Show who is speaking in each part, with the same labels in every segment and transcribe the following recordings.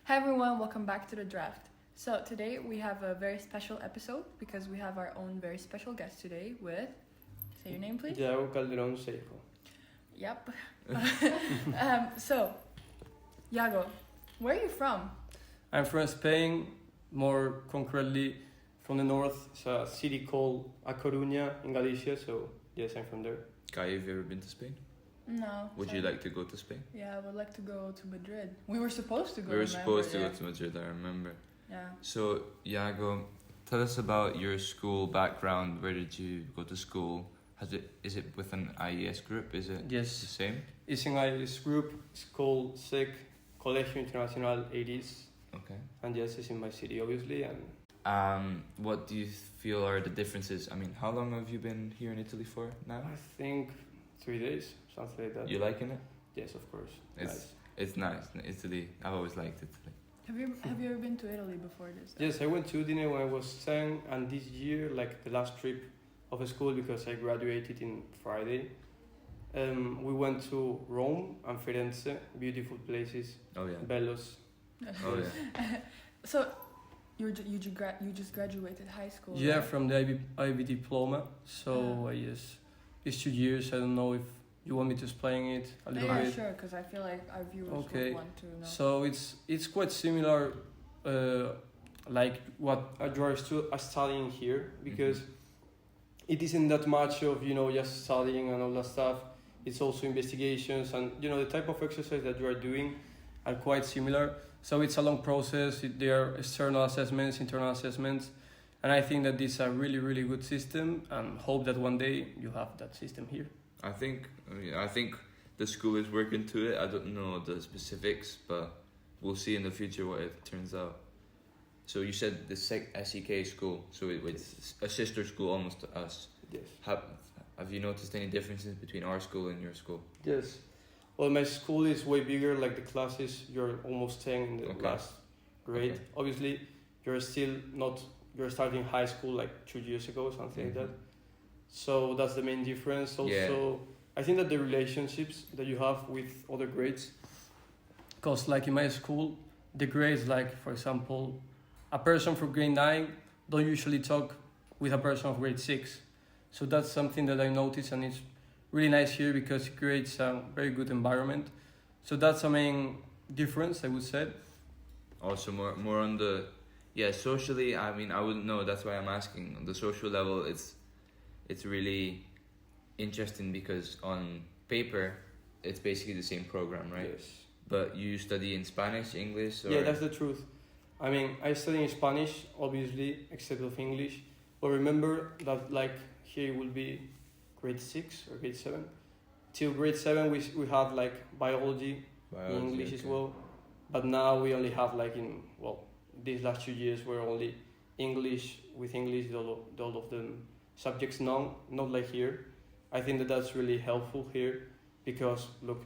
Speaker 1: Hi everyone, welcome back to the draft. So today we have a very special episode because we have our own very special guest today with, say your name please?
Speaker 2: Iago Calderón Seijo.
Speaker 1: Yep. So, Iago, where are you from?
Speaker 2: I'm from Spain, more concretely from the north. It's a city called A Coruña in Galicia, so yes, I'm from there.
Speaker 3: Gaia, have you ever been to Spain?
Speaker 1: No.
Speaker 3: Would you like to go to Spain?
Speaker 1: Yeah, I would like to go to Madrid. We were supposed to go.
Speaker 3: We were supposed to
Speaker 1: yeah.
Speaker 3: go to Madrid, I remember.
Speaker 1: Yeah.
Speaker 3: So, Iago, tell us about your school background. Where did you go to school? Is it with an IES group? Is it
Speaker 2: Yes.
Speaker 3: the same?
Speaker 2: It's an IES group. It's called SEK Colegio Internacional 80s.
Speaker 3: Okay.
Speaker 2: And yes, it's in my city, obviously. And
Speaker 3: what do you feel are the differences? I mean, how long have you been here in Italy for now?
Speaker 2: I think 3 days, something like that.
Speaker 3: You liking it?
Speaker 2: Yes, of course.
Speaker 3: It's nice. Italy. I've always liked Italy.
Speaker 1: Have you ever been to Italy before this?
Speaker 2: Yes, I went to Udine when I was 10, and this year, like the last trip of school, because I graduated in Friday, we went to Rome and Firenze, beautiful places.
Speaker 3: Oh yeah.
Speaker 2: Bellos.
Speaker 3: Oh yeah.
Speaker 1: So, you just graduated high school.
Speaker 2: Yeah,
Speaker 1: right?
Speaker 2: from the IB diploma. So yes, it's 2 years. I don't know if you want me to explain it a little
Speaker 1: Yeah,
Speaker 2: bit.
Speaker 1: sure, because I feel like our viewers
Speaker 2: Okay.
Speaker 1: would want to know.
Speaker 2: So it's quite similar, like what you are studying here, because it isn't that much of just studying and all that stuff. It's also investigations, and the type of exercise that you are doing are quite similar. So it's a long process. There are external assessments, internal assessments, and I think that this is a really, really good system, and hope that one day you have that system here.
Speaker 3: I think the school is working to it. I don't know the specifics, but we'll see in the future what it turns out. So you said the SEK school, so it's a sister school almost to us.
Speaker 2: Yes.
Speaker 3: Have you noticed any differences between our school and your school?
Speaker 2: Yes. Well, my school is way bigger. Like the classes, you're almost 10 in the last grade.
Speaker 3: Okay.
Speaker 2: Obviously, you're starting high school like 2 years ago, something like that. So that's the main difference. Also, I think that the relationships that you have with other grades, because like in my school, the grades, like for example, a person from grade 9 don't usually talk with a person of grade 6. So that's something that I noticed, and it's really nice here because it creates a very good environment. So that's the main difference, I would say.
Speaker 3: Also, more on the socially. I mean, I wouldn't know. That's why I'm asking. On the social level, it's really interesting because on paper, it's basically the same program, right?
Speaker 2: Yes.
Speaker 3: But you study in Spanish, English, or
Speaker 2: Yeah, that's the truth. I mean, I study in Spanish, obviously, except of English. But remember that, like, here it will be grade 6 or grade 7. Till grade 7, we have, like, biology in English as well. But now we only have, like, these last 2 years, we're only English, all of the subjects not like here. I think that that's really helpful here because, look,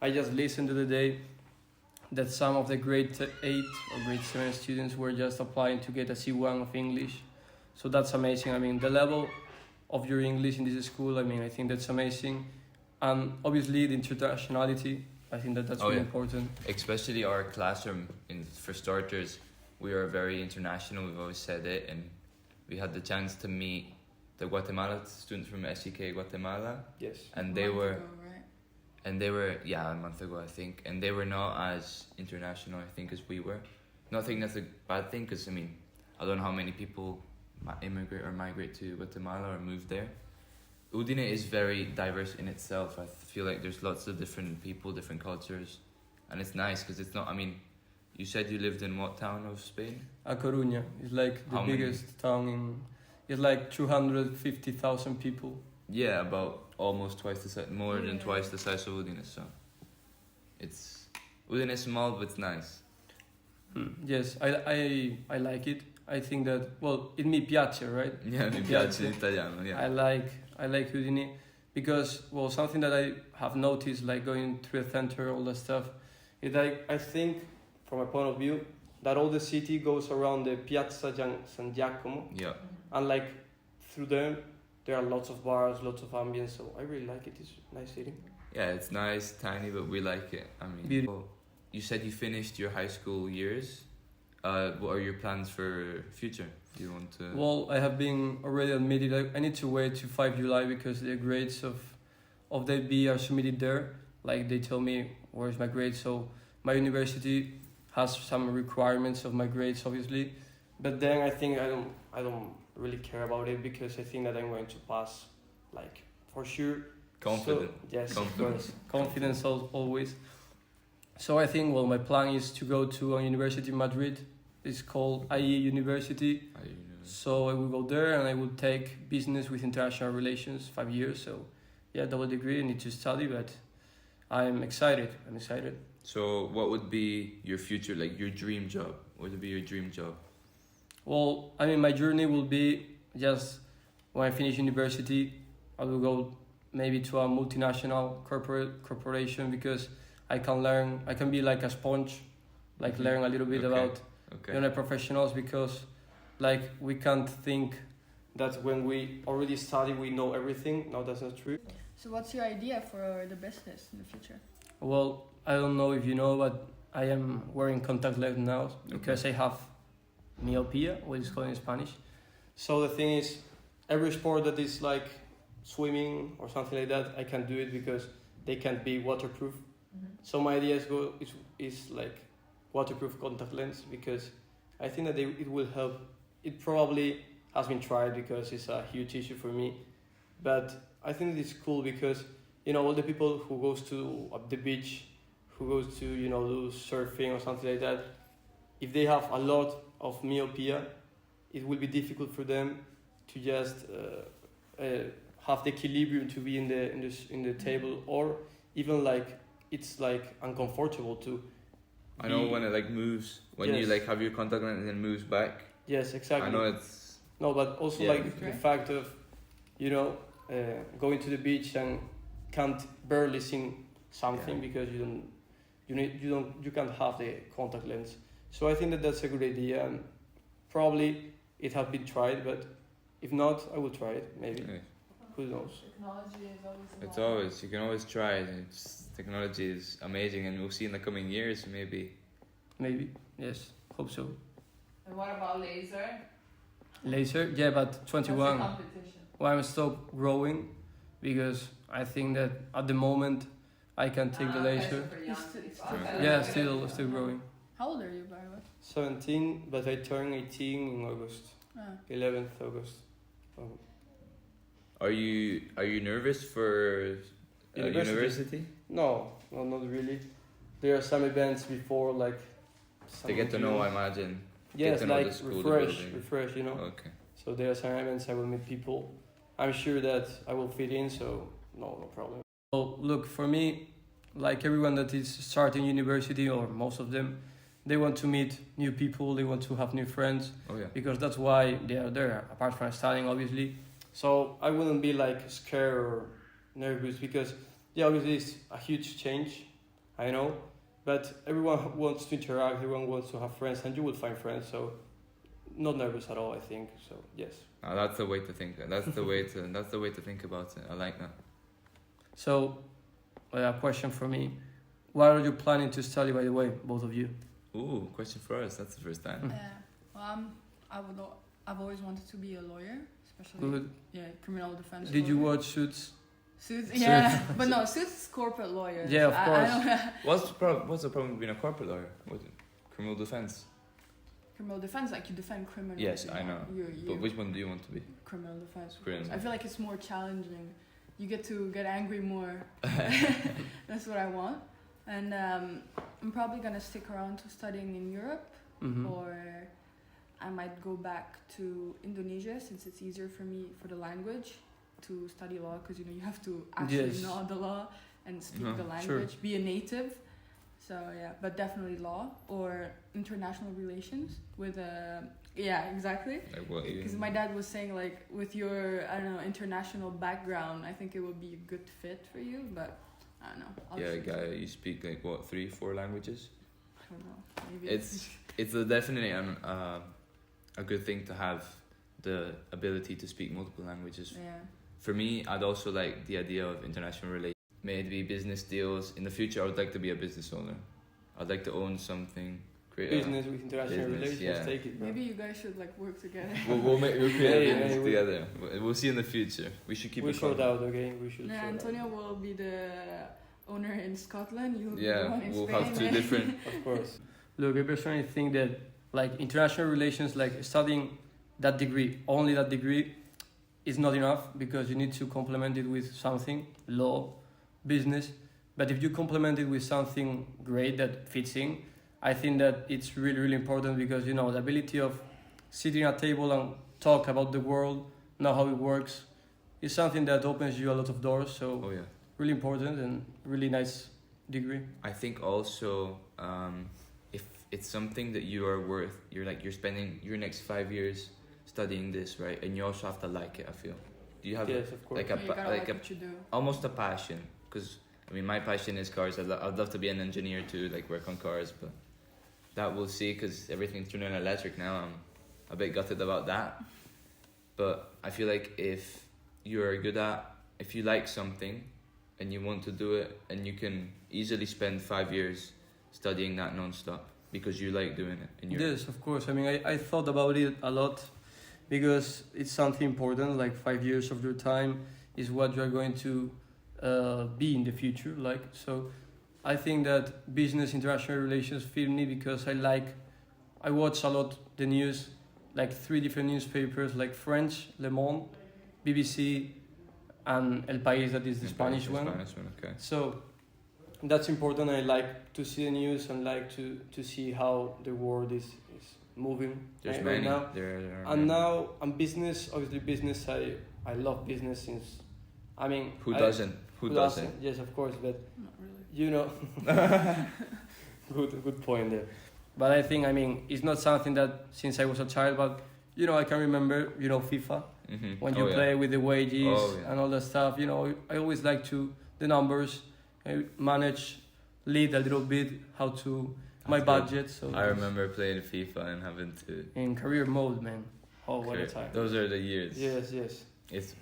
Speaker 2: I just listened to the day that some of the grade 8 or grade 7 students were just applying to get a C1 of English. So that's amazing. I mean, the level of your English in this school, I think that's amazing. And obviously the internationality, I think that's really important.
Speaker 3: Especially our classroom, for starters, we are very international, we've always said it, and we had the chance to meet the Guatemala students from SEK Guatemala.
Speaker 2: Yes.
Speaker 3: And they were a month ago, I think, and they were not as international, I think, as we were. Not think that's a bad thing, because I don't know how many people immigrate or migrate to Guatemala or move there. Udine is very diverse in itself. I feel like there's lots of different people, different cultures, and it's nice because it's not. You said you lived in what town of Spain?
Speaker 2: A Coruña. It's like the biggest town in. It's like 250,000 people.
Speaker 3: Yeah, about almost twice the size, more than twice the size of Udine. So, Udine is small, but it's nice.
Speaker 2: Yes, I like it. I think that it mi piace, right?
Speaker 3: Yeah, mi piace in Italiano. Yeah.
Speaker 2: I like Udine because something that I have noticed, like going through the center, all that stuff, is like I think from my point of view that all the city goes around the Piazza San Giacomo.
Speaker 3: Yeah.
Speaker 2: And like through them, there are lots of bars, lots of ambience. So I really like it. It's a nice city.
Speaker 3: Yeah, it's nice, tiny, but we like it.
Speaker 2: Beautiful.
Speaker 3: you said you finished your high school years. What are your plans for future? Do you want to?
Speaker 2: Well, I have been already admitted. I need to wait to 5 July because the grades of the B are submitted there. Like they tell me where's my grades. So my university has some requirements of my grades, obviously. But then I think I don't really care about it because I think that I'm going to pass, like for sure.
Speaker 3: Confident.
Speaker 2: So, yes,
Speaker 3: Confident.
Speaker 2: of course. Confidence always. So I think well, my plan is to go to a university in Madrid. It's called IE University. So I will go there and I will take business with international relations, 5 years. So yeah, double degree. I need to study, but I'm excited.
Speaker 3: So what would be your future, like your dream job? What would be your dream job?
Speaker 2: Well, I mean, my journey will be just when I finish university, I will go maybe to a multinational corporation because I can be like a sponge, like learn a little bit about professionals because like we can't think that when we already study we know everything. No, that's not true.
Speaker 1: So what's your idea for the business in the future?
Speaker 2: Well, I don't know if you know, but I am wearing contact lenses now because I have myopia, what is called in Spanish. So the thing is, every sport that is like swimming or something like that, I can do it because they can't be waterproof. So my idea is like waterproof contact lens because I think that it will help. It probably has been tried because it's a huge issue for me, but I think it's cool because all the people who goes to the beach, who goes to do surfing or something like that, if they have a lot of myopia, it will be difficult for them to just have the equilibrium to be in the table, or even like it's like uncomfortable to.
Speaker 3: I know when it like moves, when you like have your contact lens and it moves back.
Speaker 2: Yes, exactly.
Speaker 3: I know it's.
Speaker 2: No, but also like the fact of, going to the beach and can't barely see something because you can't have the contact lens. So I think that that's a good idea, and probably it has been tried, but if not, I will try it maybe. Yeah. Who knows?
Speaker 1: Technology is always.
Speaker 3: It's always you can always try it. Technology is amazing, and we'll see in the coming years maybe.
Speaker 2: Maybe yes, hope so.
Speaker 1: And what about laser?
Speaker 2: Laser, yeah, but 21.
Speaker 1: That's a competition.
Speaker 2: Well, I'm still growing because I think that at the moment I can take the laser. Yeah, still growing.
Speaker 1: How old are you, by the way?
Speaker 2: 17, but I turn 18 in August. 11th August.
Speaker 3: Are you nervous for university?
Speaker 2: No, not really. There are some events before, like.
Speaker 3: To get to know, I imagine.
Speaker 2: Yes, like refresh,
Speaker 3: Okay.
Speaker 2: So there are some events I will meet people. I'm sure that I will fit in, so no problem. Well, look, for me, like everyone that is starting university, or most of them, they want to meet new people, they want to have new friends.
Speaker 3: Oh yeah.
Speaker 2: Because that's why they are there, apart from studying, obviously. So I wouldn't be like scared or nervous because, obviously it's a huge change, I know. But everyone wants to interact, everyone wants to have friends, and you will find friends, so not nervous at all, I think. So yes.
Speaker 3: That's the way to think. That's the way to think about it. I like that.
Speaker 2: So, a question for me: what are you planning to study, by the way, both of you?
Speaker 3: Ooh, question for us. That's the first time.
Speaker 1: Well, I've always wanted to be a lawyer, especially
Speaker 2: Good.
Speaker 1: Criminal defense.
Speaker 2: Did you watch Suits?
Speaker 1: Suits, yeah, but no, Suits is corporate lawyers.
Speaker 2: Yeah, of course.
Speaker 3: What's the problem with being a corporate lawyer? What, criminal defense?
Speaker 1: Criminal defense, like you defend criminals.
Speaker 3: Yes, I know. But which one do you want to be?
Speaker 1: Criminal defense.
Speaker 3: Criminal.
Speaker 1: I feel like it's more challenging. You get to get angry more. That's what I want. And I'm probably gonna stick around to studying in Europe, or I might go back to Indonesia since it's easier for me for the language to study law, because you have to actually know the law and speak the language, be a native. So yeah, but definitely law or international relations with exactly. Because my dad was saying like with your international background, I think it would be a good fit for you, but I don't know.
Speaker 3: Gaia, you speak like what, 3-4 languages?
Speaker 1: I don't know. Maybe
Speaker 3: it's definitely a good thing to have the ability to speak multiple languages.
Speaker 1: Yeah.
Speaker 3: For me, I'd also like the idea of international relations. Maybe business deals. In the future, I would like to be a business owner. I'd like to own something. Create
Speaker 2: business with international
Speaker 3: business,
Speaker 2: relations,
Speaker 3: yeah.
Speaker 2: take it, bro.
Speaker 1: Maybe you guys should like work together.
Speaker 3: We'll create a
Speaker 2: Yeah,
Speaker 3: business
Speaker 2: we-
Speaker 3: together. We'll see in the future. We should keep
Speaker 2: We
Speaker 3: it
Speaker 2: sort
Speaker 3: common.
Speaker 2: out, okay? We should
Speaker 1: Yeah,
Speaker 2: sort
Speaker 1: Antonio will be the owner in Scotland. You'll be the
Speaker 3: Yeah,
Speaker 1: one in
Speaker 3: we'll
Speaker 1: Spain.
Speaker 3: have two different.
Speaker 2: out, of course. Look, I personally think that like international relations, like studying that degree, only that degree, is not enough because you need to complement it with something, law, business. But if you complement it with something great that fits in, I think that it's really, really important because, you know, the ability of sitting at a table and talk about the world, know how it works, is something that opens you a lot of doors. So
Speaker 3: Oh yeah.
Speaker 2: really important and really nice degree.
Speaker 3: I think also if it's something that you are worth, you're spending your next 5 years studying this, right? And you also have to like it. I feel. Do you have
Speaker 2: Yes, of course.
Speaker 3: like
Speaker 1: Yeah, you gotta like
Speaker 3: a
Speaker 1: what you do.
Speaker 3: almost a passion? Because I mean, my passion is cars. I'd love to be an engineer too, like work on cars, but that we'll see because everything's turning electric now. I'm a bit gutted about that, but I feel like if you like something and you want to do it, and you can easily spend 5 years studying that non-stop because you like doing it. And
Speaker 2: Yes, of course. I mean, I thought about it a lot because it's something important. Like 5 years of your time is what you're going to be in the future. Like, so I think that business international relations fit me because I watch a lot the news, like 3 different newspapers, like French, Le Monde, BBC, and El País, that is the Spanish one.
Speaker 3: Okay.
Speaker 2: So that's important. I like to see the news and like to see how the world is moving
Speaker 3: There's
Speaker 2: right
Speaker 3: many.
Speaker 2: now.
Speaker 3: There are
Speaker 2: And
Speaker 3: many.
Speaker 2: now I'm business, obviously business. I love business since, I mean,
Speaker 3: Who
Speaker 2: I-
Speaker 3: doesn't? Who doesn't?
Speaker 2: Yes, of course, but
Speaker 1: Not really.
Speaker 2: you know, good point there. But I think, I mean, it's not something that since I was a child, but you know, I can remember, you know, FIFA.
Speaker 3: Mm-hmm.
Speaker 2: When you play with the wages
Speaker 3: Yeah.
Speaker 2: and all that stuff, you know, I always like to the numbers, manage, lead a little bit how to my
Speaker 3: That's good.
Speaker 2: budget. So
Speaker 3: I remember playing FIFA and having to.
Speaker 2: in career mode, man. Oh, what a time!
Speaker 3: Those are the years.
Speaker 2: Yes, yes,
Speaker 3: It's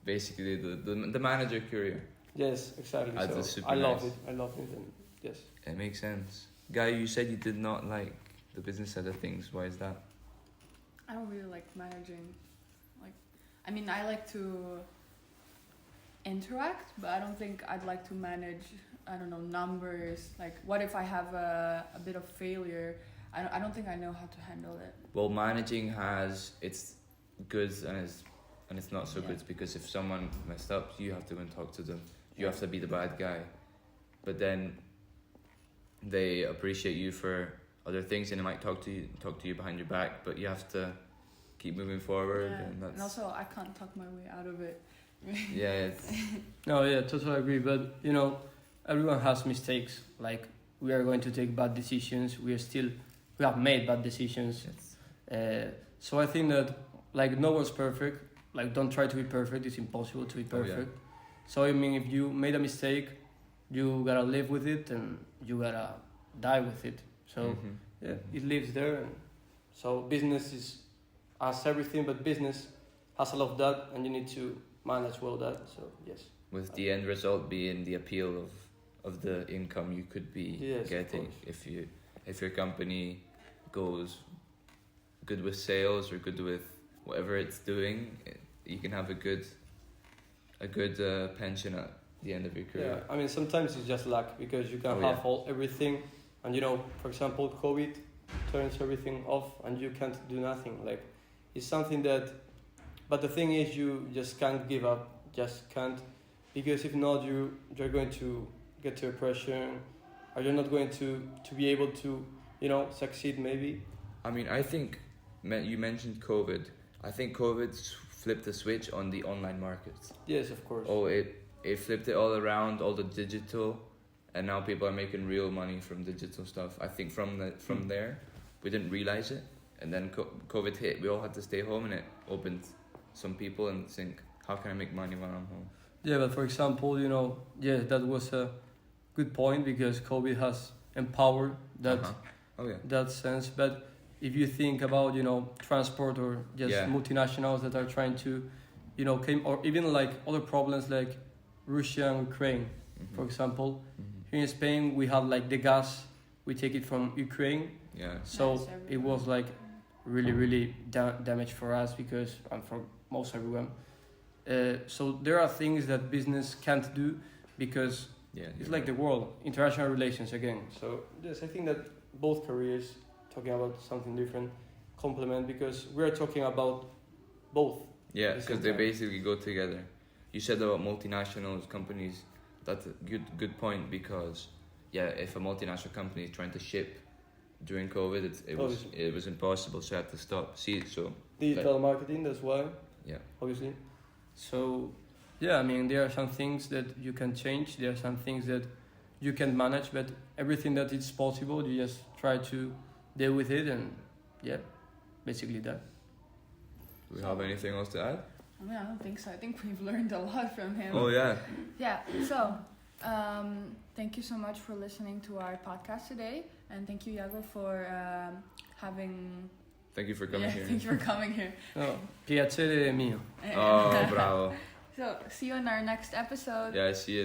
Speaker 3: basically the manager career.
Speaker 2: yes, exactly.
Speaker 3: That's
Speaker 2: So
Speaker 3: super
Speaker 2: I love
Speaker 3: nice.
Speaker 2: it. I love it, and yes.
Speaker 3: It makes sense. Guy, you said you did not like the business side of things. Why is that?
Speaker 1: I don't really like managing. Like, I mean, I like to interact, but I don't think I'd like to manage. I don't know, numbers. Like, what if I have a bit of failure? I don't think I know how to handle it.
Speaker 3: Well, managing has its goods and it's not so
Speaker 1: Yeah.
Speaker 3: good because if someone messed up, you have to go and talk to them. You have to be the bad guy, but then they appreciate you for other things and they might talk to you behind your back, but you have to keep moving forward.
Speaker 1: Yeah.
Speaker 3: And that's
Speaker 1: And also, I can't talk my way out of it.
Speaker 3: yeah, it's,
Speaker 2: No, yeah, totally agree. But you know, everyone has mistakes. Like we are going to take bad decisions. We have made bad decisions.
Speaker 3: it's
Speaker 2: So I think that like no one's perfect. Like don't try to be perfect. It's impossible to be
Speaker 3: Oh, yeah.
Speaker 2: perfect. So I mean, if you made a mistake, you gotta live with it and you gotta die with it. So
Speaker 3: mhm.
Speaker 2: yeah, it lives there. And so business has everything, but business has a lot of that, and you need to manage well that. So yes.
Speaker 3: With the end result being the appeal of the income you could be
Speaker 2: Yes, of
Speaker 3: getting
Speaker 2: course.
Speaker 3: if your company goes good with sales or good with whatever it's doing, you can have a good pension at the end of your
Speaker 2: Yeah,
Speaker 3: career.
Speaker 2: I mean sometimes it's just luck because you can
Speaker 3: Oh,
Speaker 2: have
Speaker 3: yeah.
Speaker 2: everything, and you know, for example, COVID turns everything off, and you can't do nothing. Like it's something that, but the thing is, you just can't give up. Just can't, because if not, you're going to get to depression, or you're not going to be able to, you know, succeed maybe.
Speaker 3: I mean, I think you mentioned COVID. I think COVID flipped the switch on the online markets.
Speaker 2: Yes, of course.
Speaker 3: Oh, it flipped it all around, all the digital, and now people are making real money from digital stuff. I think from there, we didn't realize it, and then COVID hit. We all had to stay home, and it opened some people and think, how can I make money while I'm home?
Speaker 2: Yeah, but for example, you know, yeah, that was a good point because COVID has empowered that.
Speaker 3: Uh-huh. Oh yeah.
Speaker 2: that sense. But if you think about, you know, transport or just
Speaker 3: Yeah.
Speaker 2: multinationals that are trying to, you know, or even like other problems like Russia and Ukraine,
Speaker 3: Mhm.
Speaker 2: for example,
Speaker 3: Mhm.
Speaker 2: Here in Spain, we have like the gas. We take it from Ukraine.
Speaker 3: Yeah.
Speaker 2: So
Speaker 1: Nice,
Speaker 2: it was like really damage for us because and for most everyone. So there are things that business can't do because
Speaker 3: Yeah.
Speaker 2: it's like the world, international relations again. So yes, I think that both careers, talking about something different, complement because we are talking about both.
Speaker 3: Yeah,
Speaker 2: at the same
Speaker 3: because they
Speaker 2: time.
Speaker 3: basically go together. You said about multinationals companies. That's a good point because if a multinational company is trying to ship during COVID, it was impossible, so I had to stop. So
Speaker 2: Digital marketing, that's why.
Speaker 3: Yeah.
Speaker 2: Obviously. So, yeah, I mean, there are some things that you can change. There are some things that you can manage, but everything that is possible, you just try to deal with it, and yeah, basically that.
Speaker 3: Do we have anything else to add?
Speaker 1: I mean, I don't think so. I think we've learned a lot from him.
Speaker 3: Oh yeah.
Speaker 1: Yeah. So, thank you so much for listening to our podcast today, and thank you, Iago, for having.
Speaker 3: Thank you for coming here.
Speaker 1: Thank you for coming here.
Speaker 2: No, piacere mio.
Speaker 3: Oh, bravo.
Speaker 1: So, see you in our next episode.
Speaker 3: Yeah, I see it.